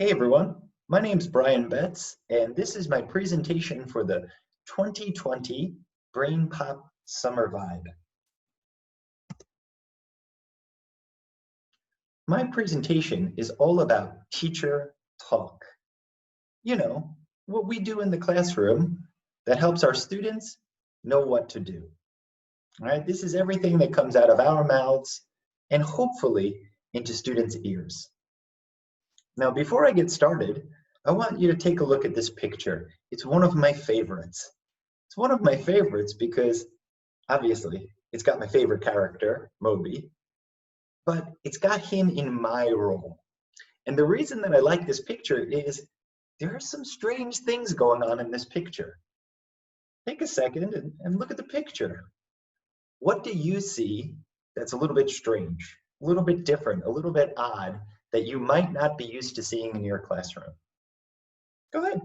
Hey everyone, my name's Brian Betts, and this is my presentation for the 2020 BrainPOP Summer Vibe. My presentation is all about teacher talk. You know, what we do in the classroom that helps our students know what to do. All right, this is everything that comes out of our mouths and hopefully into students' ears. Now, before I get started, I want you to take a look at this picture. It's one of my favorites. It's one of my favorites because, obviously, it's got my favorite character, Moby, but it's got him in my role. And the reason that I like this picture is there are some strange things going on in this picture. Take a second and look at the picture. What do you see that's a little bit strange, a little bit different, a little bit odd, that you might not be used to seeing in your classroom? Go ahead.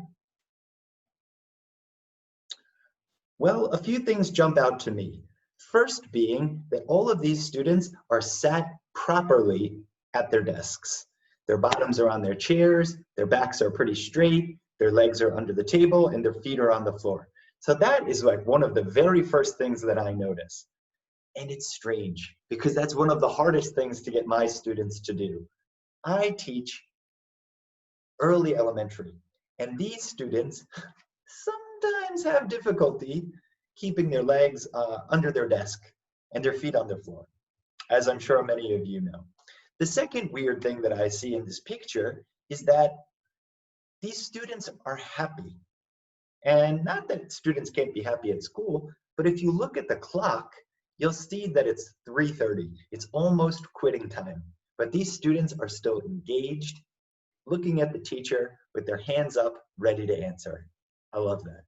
Well, a few things jump out to me. First being that all of these students are sat properly at their desks. Their bottoms are on their chairs, their backs are pretty straight, their legs are under the table, and their feet are on the floor. So that is like one of the very first things that I notice. And it's strange because that's one of the hardest things to get my students to do. I teach early elementary, and these students sometimes have difficulty keeping their legs under their desk and their feet on the floor, as I'm sure many of you know. The second weird thing that I see in this picture is that these students are happy. And not that students can't be happy at school, but if you look at the clock, you'll see that it's 3:30. It's almost quitting time. But these students are still engaged, looking at the teacher with their hands up, ready to answer. I love that.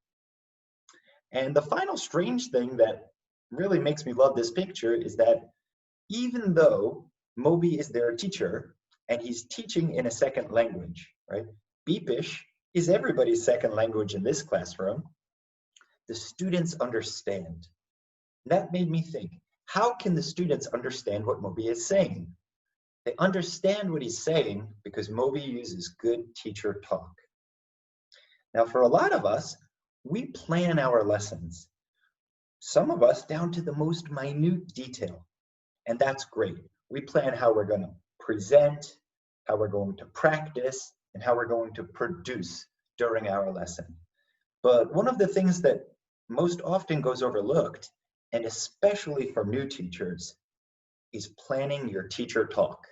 And the final strange thing that really makes me love this picture is that even though Moby is their teacher and he's teaching in a second language, right? Beepish is everybody's second language in this classroom. The students understand. That made me think, how can the students understand what Moby is saying? They understand what he's saying because Moby uses good teacher talk. Now, for a lot of us, we plan our lessons. Some of us down to the most minute detail, and that's great. We plan how we're going to present, how we're going to practice, and how we're going to produce during our lesson. But one of the things that most often goes overlooked, and especially for new teachers, is planning your teacher talk.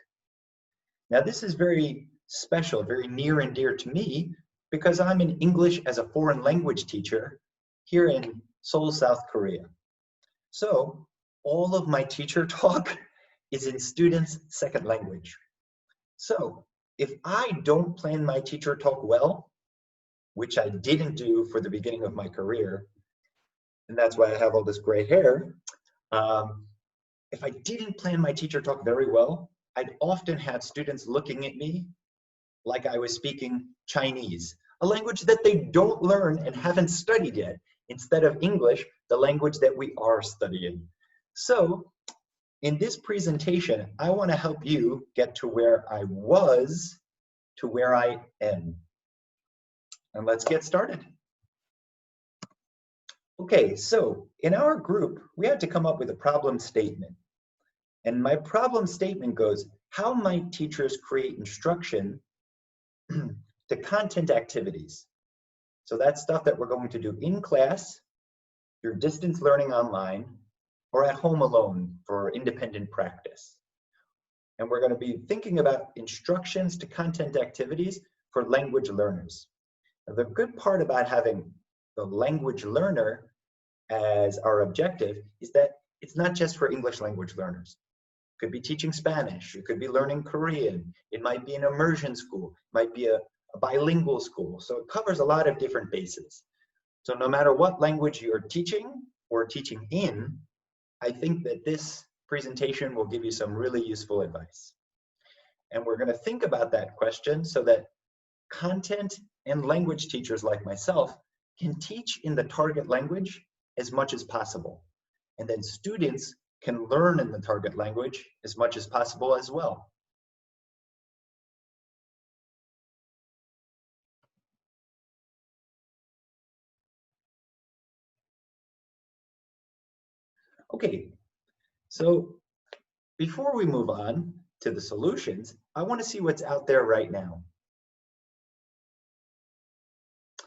Now, this is very special, very near and dear to me, because I'm an English as a foreign language teacher here in Seoul, South Korea. So all of my teacher talk is in students' second language. So if I don't plan my teacher talk well, which I didn't do for the beginning of my career, and that's why I have all this gray hair, if I didn't plan my teacher talk very well, I'd often have students looking at me like I was speaking Chinese, a language that they don't learn and haven't studied yet, instead of English, the language that we are studying. So in this presentation, I want to help you get to where I was to where I am. And let's get started. Okay, so in our group, we had to come up with a problem statement. And my problem statement goes, how might teachers create instruction to content activities? So that's stuff that we're going to do in class, your distance learning online, or at home alone for independent practice. And we're going to be thinking about instructions to content activities for language learners. Now, the good part about having the language learner as our objective is that it's not just for English language learners. It could be teaching Spanish, it could be learning Korean, it might be an immersion school, it might be a bilingual school. So it covers a lot of different bases. So no matter what language you're teaching or teaching in, I think that this presentation will give you some really useful advice. And we're going to think about that question so that content and language teachers like myself can teach in the target language as much as possible. And then students can learn in the target language as much as possible as well. Okay, so before we move on to the solutions, I want to see what's out there right now.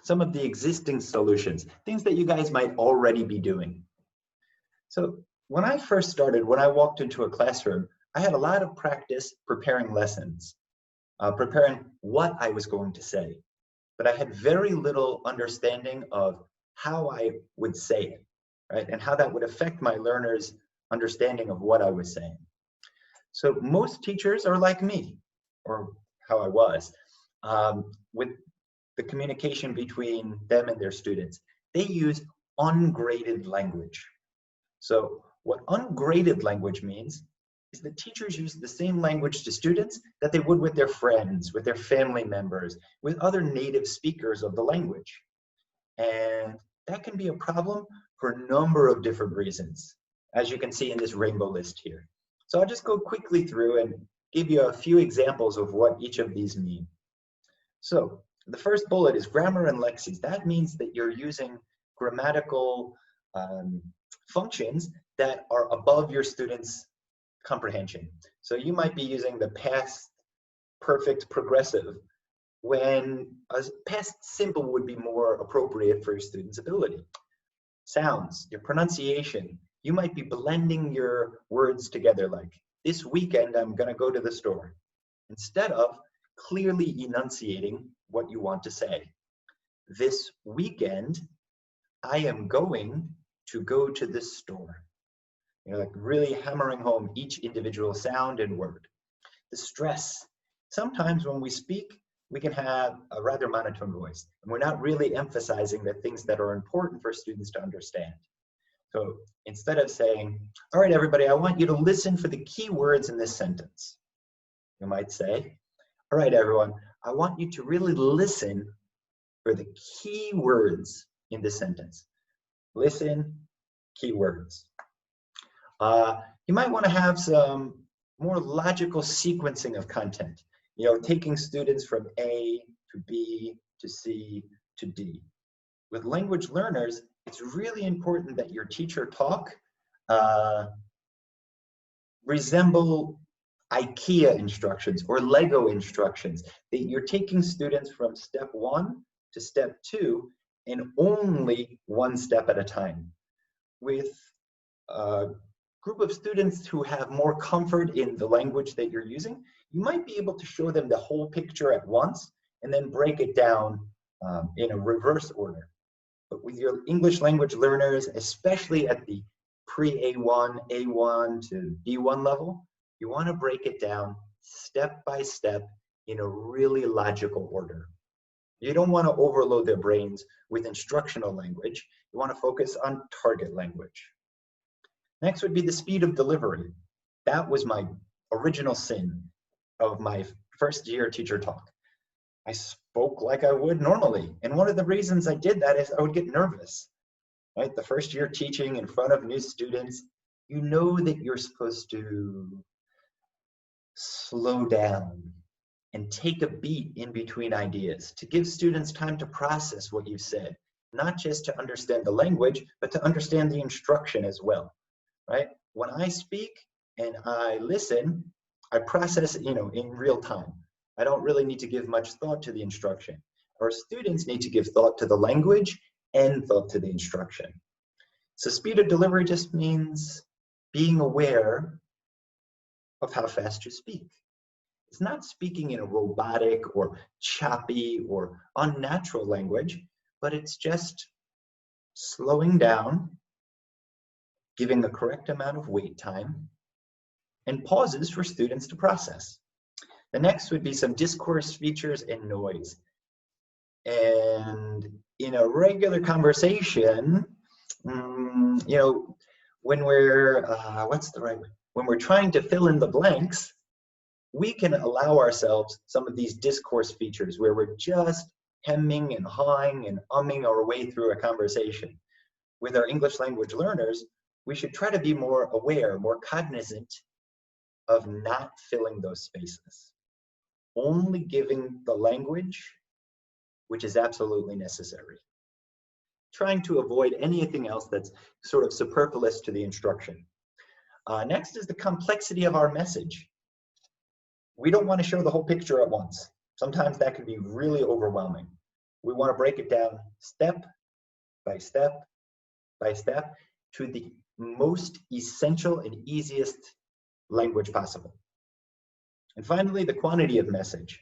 Some of the existing solutions, things that you guys might already be doing. So when I first started, when I walked into a classroom, I had a lot of practice preparing lessons, preparing what I was going to say. But I had very little understanding of how I would say it, right? And how that would affect my learners' understanding of what I was saying. So most teachers are like me, or how I was, with the communication between them and their students. They use ungraded language. So what ungraded language means is that teachers use the same language to students that they would with their friends, with their family members, with other native speakers of the language. And that can be a problem for a number of different reasons, as you can see in this rainbow list here. So I'll just go quickly through and give you a few examples of what each of these mean. So the first bullet is grammar and lexes. That means that you're using grammatical functions that are above your students' comprehension. So you might be using the past perfect progressive when a past simple would be more appropriate for your student's ability. Sounds, your pronunciation, you might be blending your words together like, this weekend I'm gonna go to the store, instead of clearly enunciating what you want to say. This weekend, I am going to go to the store. You know, like really hammering home each individual sound and word. The stress. Sometimes when we speak, we can have a rather monotone voice, and we're not really emphasizing the things that are important for students to understand. So instead of saying, all right, everybody, I want you to listen for the key words in this sentence, you might say, all right, everyone, I want you to really listen for the key words in this sentence. Listen, key words. You might want to have some more logical sequencing of content, you know, taking students from A to B to C to D. With language learners, it's really important that your teacher talk resemble IKEA instructions or Lego instructions, that you're taking students from step 1 to step 2 and only one step at a time. With group of students who have more comfort in the language that you're using, you might be able to show them the whole picture at once and then break it down in a reverse order. But with your English language learners, especially at the pre-A1, A1 to B1 level, you want to break it down step by step in a really logical order. You don't want to overload their brains with instructional language. You want to focus on target language. Next would be the speed of delivery. That was my original sin of my first year teacher talk. I spoke like I would normally. And one of the reasons I did that is I would get nervous, right? The first year teaching in front of new students, you know that you're supposed to slow down and take a beat in between ideas to give students time to process what you've said, not just to understand the language, but to understand the instruction as well. Right? When I speak and I listen, I process it, you know, in real time. I don't really need to give much thought to the instruction. Our students need to give thought to the language and thought to the instruction. So speed of delivery just means being aware of how fast you speak. It's not speaking in a robotic or choppy or unnatural language, but it's just slowing down, giving the correct amount of wait time, and pauses for students to process. The next would be some discourse features and noise. And in a regular conversation, you know, when we're, when we're trying to fill in the blanks, we can allow ourselves some of these discourse features where we're just hemming and hawing and umming our way through a conversation. With our English language learners, we should try to be more aware, more cognizant of not filling those spaces. Only giving the language which is absolutely necessary. trying to avoid anything else that's sort of superfluous to the instruction. Next is the complexity of our message. We don't want to show the whole picture at once. Sometimes that can be really overwhelming. We want to break it down step by step by step to the most essential and easiest language possible. And finally, the quantity of message.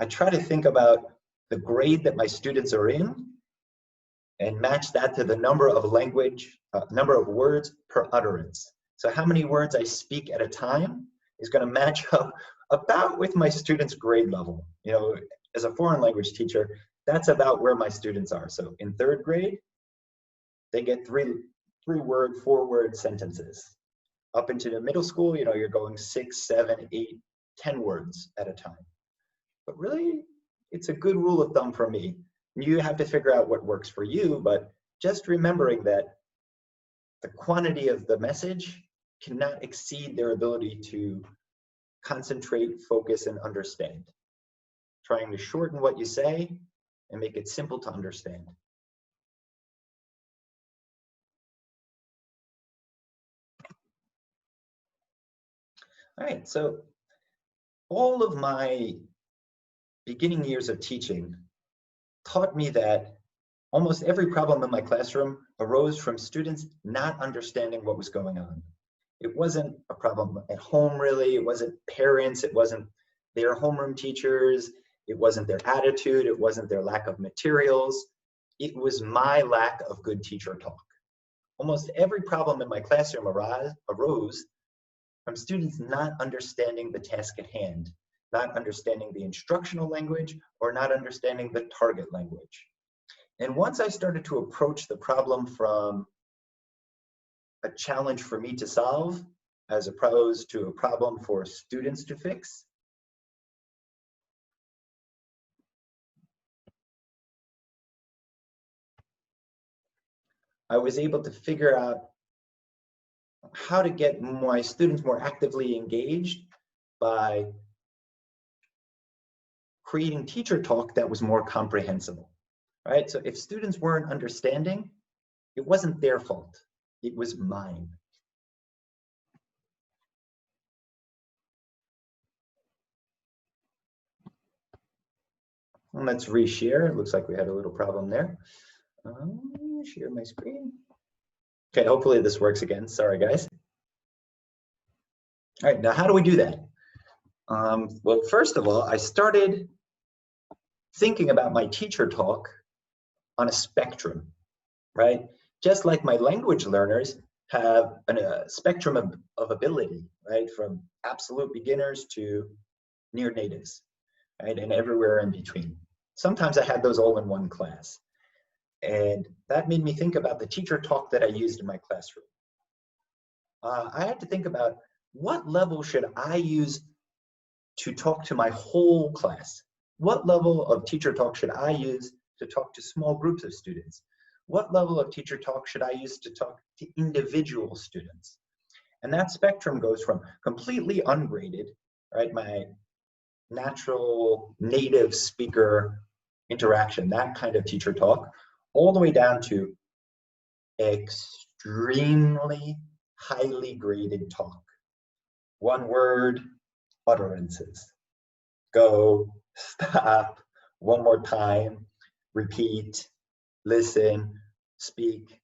I try to think about the grade that my students are in and match that to the number of words per utterance. So how many words I speak at a time is going to match up about with my students' grade level. You know, as a foreign language teacher, that's about where my students are. So in third grade, they get three-word, four-word sentences. Up into the middle school, you know, you're going 6, 7, 8, 10 words at a time. But really, it's a good rule of thumb for me. You have to figure out what works for you, but just remembering that the quantity of the message cannot exceed their ability to concentrate, focus, and understand. Trying to shorten what you say and make it simple to understand. All right, so all of my beginning years of teaching taught me that almost every problem in my classroom arose from students not understanding what was going on. It wasn't a problem at home, really. It wasn't parents. It wasn't their homeroom teachers. It wasn't their attitude. It wasn't their lack of materials. It was my lack of good teacher talk. Almost every problem in my classroom arose from students not understanding the task at hand, not understanding the instructional language, or not understanding the target language. And once I started to approach the problem from a challenge for me to solve, as opposed to a problem for students to fix, I was able to figure out how to get my students more actively engaged by creating teacher talk that was more comprehensible, right? So if students weren't understanding, it wasn't their fault, it was mine. And let's reshare. It looks like we had a little problem there. Share my screen. Okay, hopefully this works again. Sorry, guys. All right, now how do we do that? Well, first of all, I started thinking about my teacher talk on a spectrum, right? Just like my language learners have a spectrum of ability, right? From absolute beginners to near natives, right? And everywhere in between. Sometimes I had those all in one class. And that made me think about the teacher talk that I used in my classroom. I had to think about what level should I use to talk to my whole class? What level of teacher talk should I use to talk to small groups of students? What level of teacher talk should I use to talk to individual students? And that spectrum goes from completely ungraded, right, my natural native speaker interaction, that kind of teacher talk, all the way down to extremely highly graded talk. One word utterances. Go, stop, one more time, repeat, listen, speak.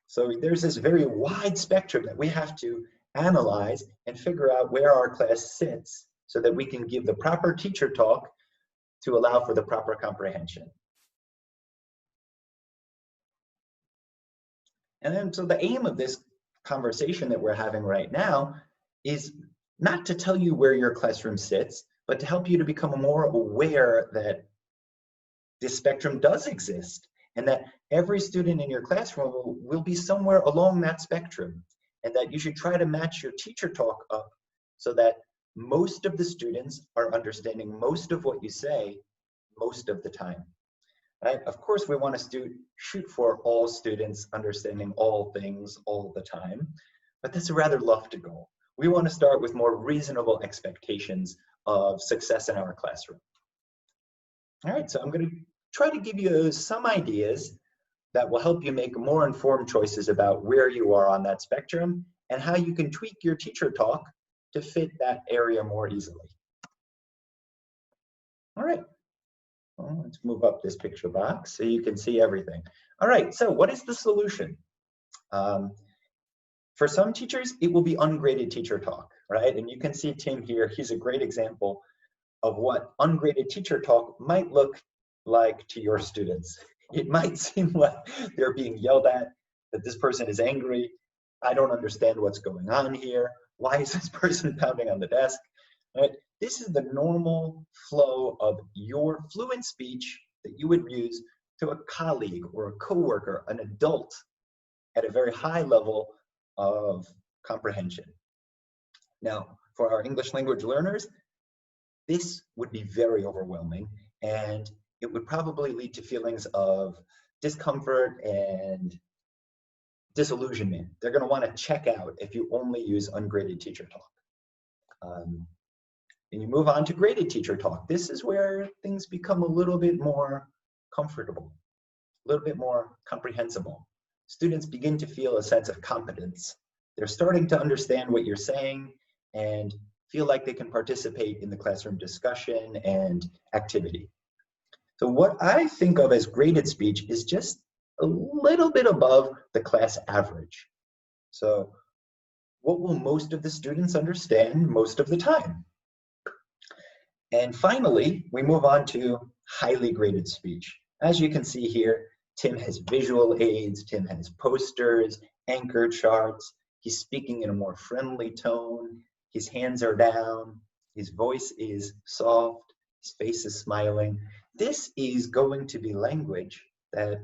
So there's this very wide spectrum that we have to analyze and figure out where our class sits so that we can give the proper teacher talk to allow for the proper comprehension. And then, so the aim of this conversation that we're having right now is not to tell you where your classroom sits, but to help you to become more aware that this spectrum does exist and that every student in your classroom will be somewhere along that spectrum, and that you should try to match your teacher talk up so that most of the students are understanding most of what you say most of the time. Right? Of course, we want to shoot for all students understanding all things all the time, but that's a rather lofty goal. We want to start with more reasonable expectations of success in our classroom. All right, so I'm going to try to give you some ideas that will help you make more informed choices about where you are on that spectrum and how you can tweak your teacher talk to fit that area more easily. All right, well, let's move up this picture box so you can see everything. All right, so what is the solution? For some teachers, it will be ungraded teacher talk, right? And you can see Tim here, he's a great example of what ungraded teacher talk might look like to your students. It might seem like they're being yelled at, that this person is angry. I don't understand what's going on here. Why is this person pounding on the desk? Right? This is the normal flow of your fluent speech that you would use to a colleague or a coworker, an adult at a very high level of comprehension. Now, for our English language learners, this would be very overwhelming, and it would probably lead to feelings of discomfort and disillusionment. They're going to want to check out if you only use ungraded teacher talk. And you move on to graded teacher talk. This is where things become a little bit more comfortable, a little bit more comprehensible. Students begin to feel a sense of competence. They're starting to understand what you're saying and feel like they can participate in the classroom discussion and activity. So what I think of as graded speech is just a little bit above the class average. So what will most of the students understand most of the time? And finally, we move on to highly graded speech. As you can see here, Tim has visual aids, Tim has posters, anchor charts, he's speaking in a more friendly tone, his hands are down, his voice is soft, his face is smiling. This is going to be language that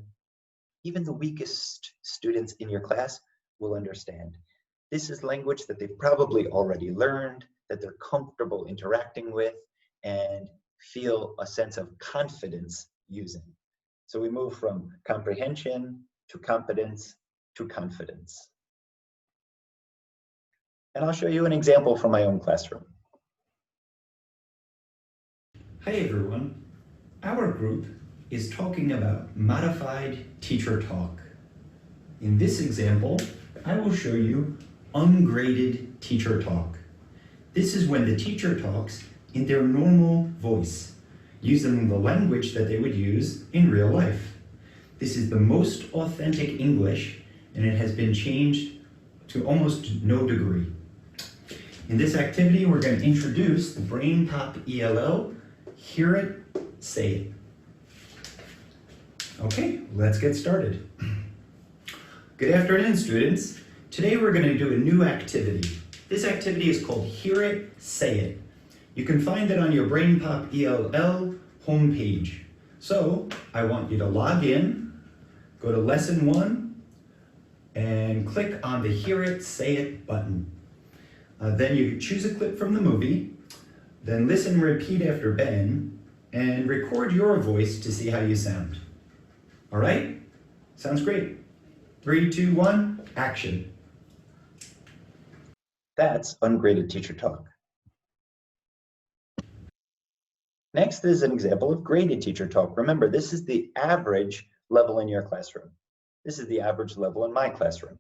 even the weakest students in your class will understand. This is language that they've probably already learned, that they're comfortable interacting with, and feel a sense of confidence using. So we move from comprehension to competence to confidence. And I'll show you an example from my own classroom. Hi everyone. Our group is talking about modified teacher talk. In this example, I will show you ungraded teacher talk. This is when the teacher talks in their normal voice, using the language that they would use in real life. This is the most authentic English, and it has been changed to almost no degree. In this activity, we're going to introduce the BrainPOP ELL, Hear It, Say It. Okay, let's get started. Good afternoon, students. Today we're going to do a new activity. This activity is called Hear It, Say It. You can find it on your BrainPOP ELL homepage. So I want you to log in, go to lesson 1, and click on the Hear It, Say It button. Then you choose a clip from the movie, then listen and repeat after Ben, and record your voice to see how you sound. All right? Sounds great. 3, 2, 1, action. That's ungraded teacher talk. Next is an example of graded teacher talk. Remember, this is the average level in your classroom. This is the average level in my classroom.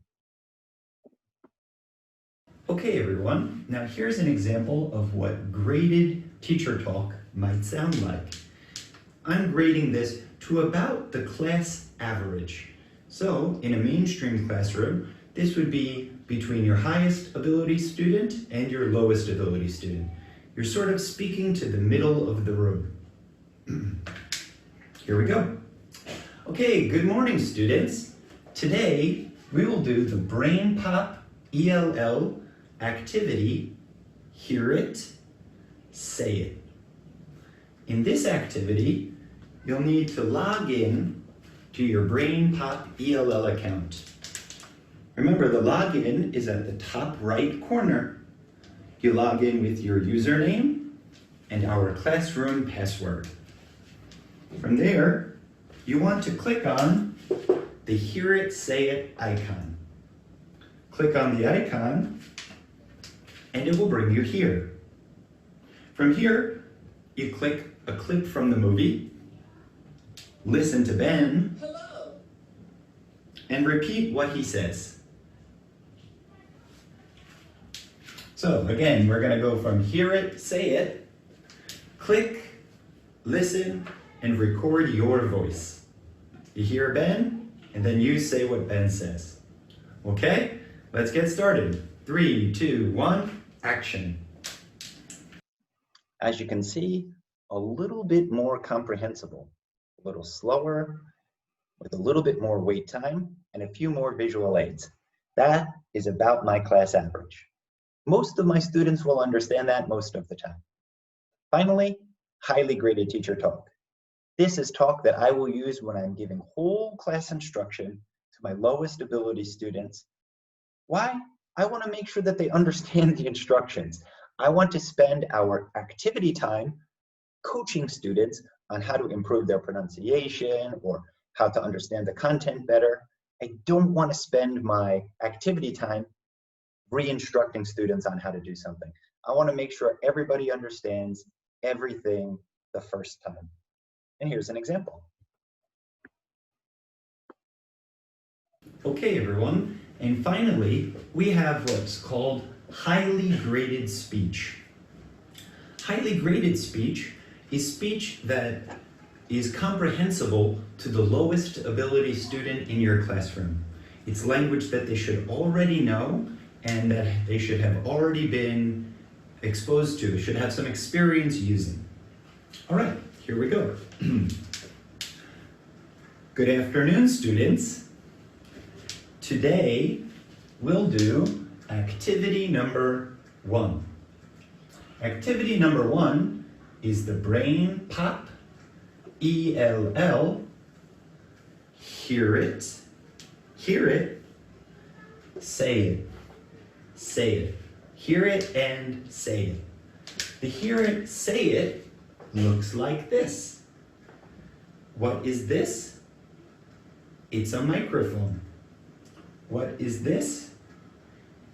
Okay, everyone. Now here's an example of what graded teacher talk might sound like. I'm grading this to about the class average. So in a mainstream classroom, this would be between your highest ability student and your lowest ability student. You're sort of speaking to the middle of the room. Here we go. Okay, good morning, students. Today, we will do the BrainPOP ELL activity, Hear It, Say It. In this activity, you'll need to log in to your BrainPOP ELL account. Remember, the login is at the top right corner. You log in with your username and our classroom password. From there, you want to click on the Hear It, Say It icon. Click on the icon, and it will bring you here. From here, you click a clip from the movie, listen to Ben, Hello. and repeat what he says. So again, we're gonna go from hear it, say it, click, listen, and record your voice. You hear Ben, and then you say what Ben says. Okay, let's get started. 3, 2, 1, action. As you can see, a little bit more comprehensible, a little slower, with a little bit more wait time, and a few more visual aids. That is about my class average. Most of my students will understand that most of the time. Finally, highly graded teacher talk. This is talk that I will use when I'm giving whole class instruction to my lowest ability students. Why? I want to make sure that they understand the instructions. I want to spend our activity time coaching students on how to improve their pronunciation or how to understand the content better. I don't want to spend my activity time re-instructing students on how to do something. I want to make sure everybody understands everything the first time. And here's an example. Okay, everyone. And finally, we have what's called highly graded speech. Highly graded speech is speech that is comprehensible to the lowest ability student in your classroom. It's language that they should already know and that they should have already been exposed to, should have some experience using. All right, here we go. Good afternoon, students. Today, we'll do activity number 1. Activity number 1 is the BrainPOP ELL, hear it, say it, say it. Hear it and say it. The hear it, say it looks like this. What is this? It's a microphone. What is this?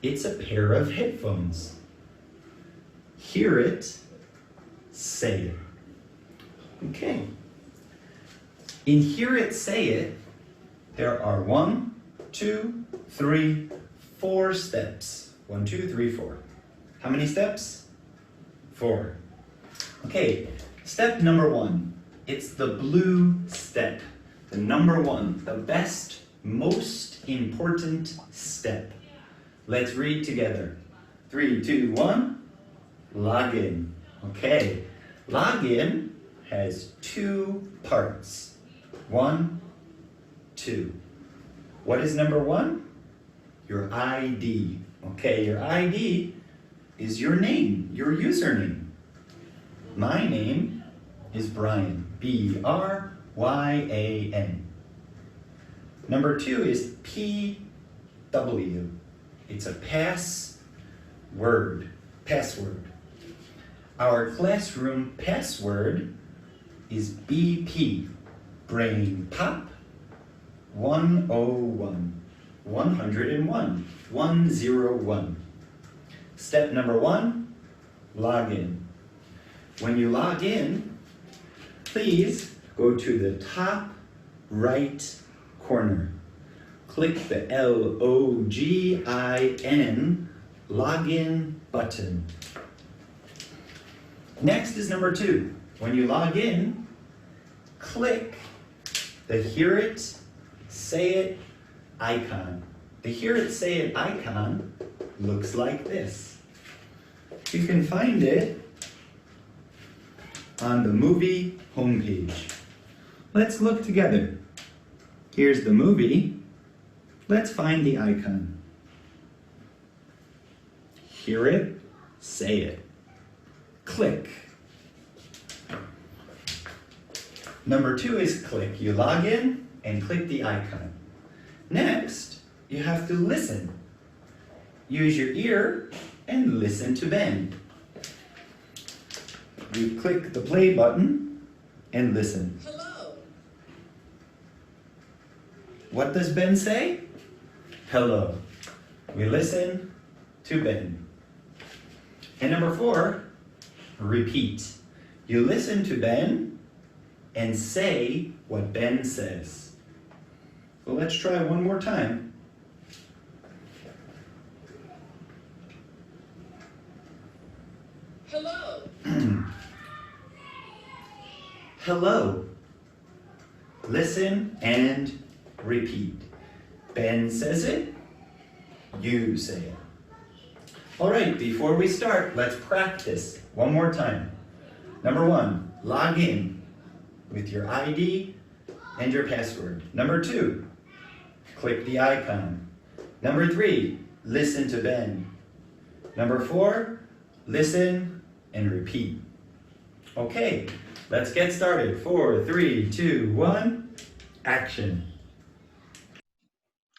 It's a pair of headphones. Hear it, say it. Okay. In hear it, say it, there are 1, 2, 3, 4 steps. 1, 2, 3, 4. How many steps? 4. Okay, step number 1. It's the blue step. The number 1, the best, most important step. Let's read together. 3, 2, 1. Log in. Okay, log in has 2 parts. 1, 2. What is number 1? Your ID. Okay, your ID is your name, your username. My name is Bryan, B-R-Y-A-N. Number 2 is P-W. It's a password. Our classroom password is BP, BrainPOP 101. 101. 101. Step number 1, log in. When you log in, please go to the top right corner. Click the Login login button. Next is number 2. When you log in, click the Hear It, Say It icon. The Hear It, Say It icon looks like this. You can find it on the movie homepage. Let's look together. Here's the movie. Let's find the icon. Hear it, say it. Click. Number 2 is click. You log in and click the icon. Next, you have to listen. Use your ear and listen to Ben. You click the play button and listen. Hello. What does Ben say? Hello. We listen to Ben. And number 4, repeat. You listen to Ben and say what Ben says. Well, let's try one more time. Hello. Hello. Listen and repeat. Ben says it, you say it. All right, before we start, let's practice one more time. Number 1, log in with your ID and your password. Number 2, click the icon. Number 3, listen to Ben. Number 4, listen and repeat. Okay, let's get started. 4, 3, 2, 1, action.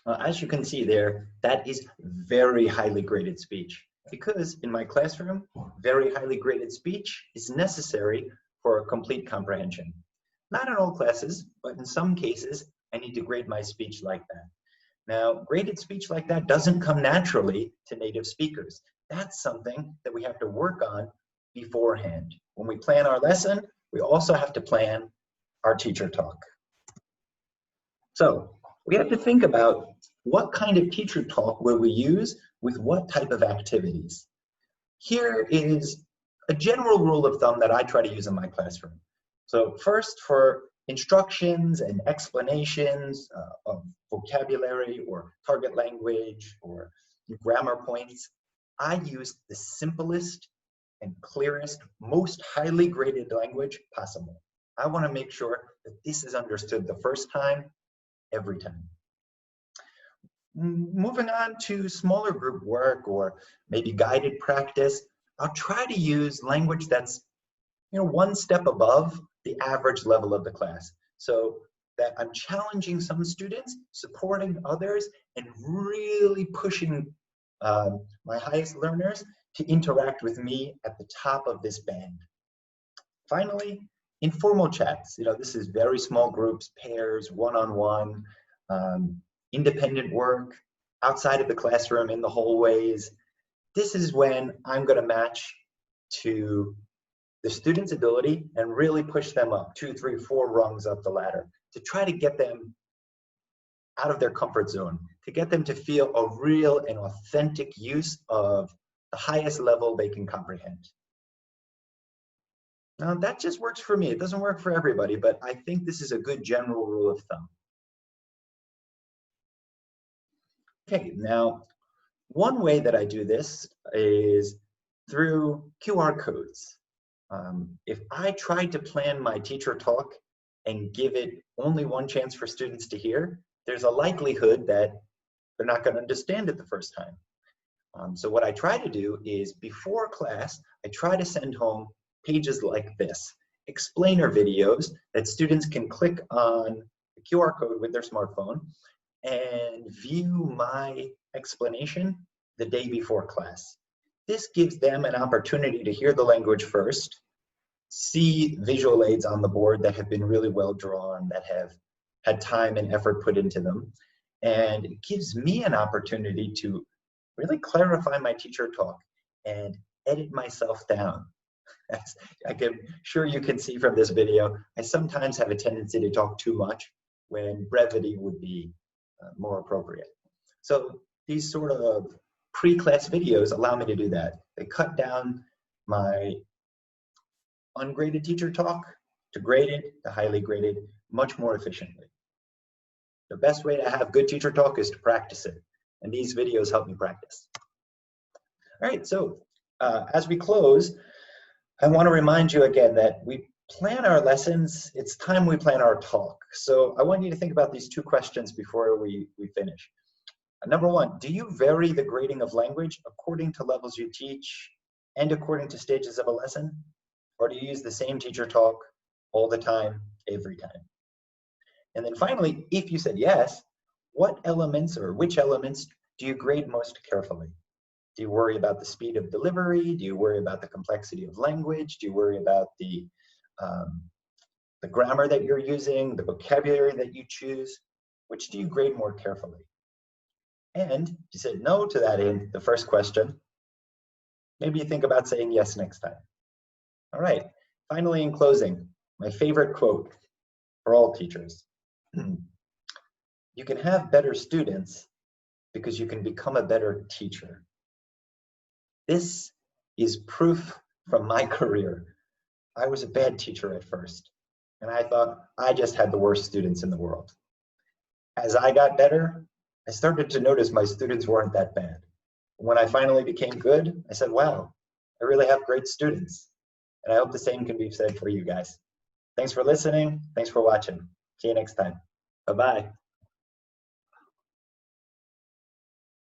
As you can see there, that is very highly graded speech, because in my classroom, very highly graded speech is necessary for a complete comprehension. Not in all classes, but in some cases, I need to grade my speech like that. Now, graded speech like that doesn't come naturally to native speakers. That's something that we have to work on beforehand. When we plan our lesson, we also have to plan our teacher talk. So we have to think about what kind of teacher talk will we use with what type of activities. Here is a general rule of thumb that I try to use in my classroom. So first, for instructions and explanations of vocabulary or target language or grammar points, I use the simplest and clearest, most highly graded language possible. I want to make sure that this is understood the first time, every time. Moving on to smaller group work or maybe guided practice, I'll try to use language that's one step above the average level of the class, so that I'm challenging some students, supporting others, and really pushing my highest learners to interact with me at the top of this band. Finally, informal chats. This is very small groups, pairs, one-on-one, independent work, outside of the classroom, in the hallways. This is when I'm going to match to the student's ability and really push them up 2, 3, 4 rungs up the ladder to try to get them out of their comfort zone, to get them to feel a real and authentic use of the highest level they can comprehend. Now, that just works for me. It doesn't work for everybody, but I think this is a good general rule of thumb. Okay, now, one way that I do this is through QR codes. If I tried to plan my teacher talk and give it only one chance for students to hear, there's a likelihood that they're not going to understand it the first time. So what I try to do is, before class, I try to send home pages like this, explainer videos that students can click on the QR code with their smartphone and view my explanation the day before class. This gives them an opportunity to hear the language first, see visual aids on the board that have been really well drawn, that have had time and effort put into them, and it gives me an opportunity to really clarify my teacher talk and edit myself down. As I'm sure you can see from this video, I sometimes have a tendency to talk too much when brevity would be more appropriate. So these sort of pre-class videos allow me to do that. They cut down my ungraded teacher talk to graded to highly graded much more efficiently. The best way to have good teacher talk is to practice it, and these videos help me practice. All right, so as we close, I want to remind you again that we plan our lessons. It's time we plan our talk. So I want you to think about these 2 questions before we finish. Number 1, do you vary the grading of language according to levels you teach and according to stages of a lesson? Or do you use the same teacher talk all the time, every time? And then finally, if you said yes, what elements or which elements do you grade most carefully? Do you worry about the speed of delivery? Do you worry about the complexity of language? Do you worry about the grammar that you're using, the vocabulary that you choose? Which do you grade more carefully? And if you said no to that in the first question, maybe you think about saying yes next time. All right, finally, in closing, my favorite quote for all teachers. You can have better students because you can become a better teacher. This is proof from my career. I was a bad teacher at first, and I thought I just had the worst students in the world. As I got better, I started to notice my students weren't that bad. When I finally became good, I said, wow, I really have great students. And I hope the same can be said for you guys. Thanks for listening. Thanks for watching. See you next time. Bye-bye.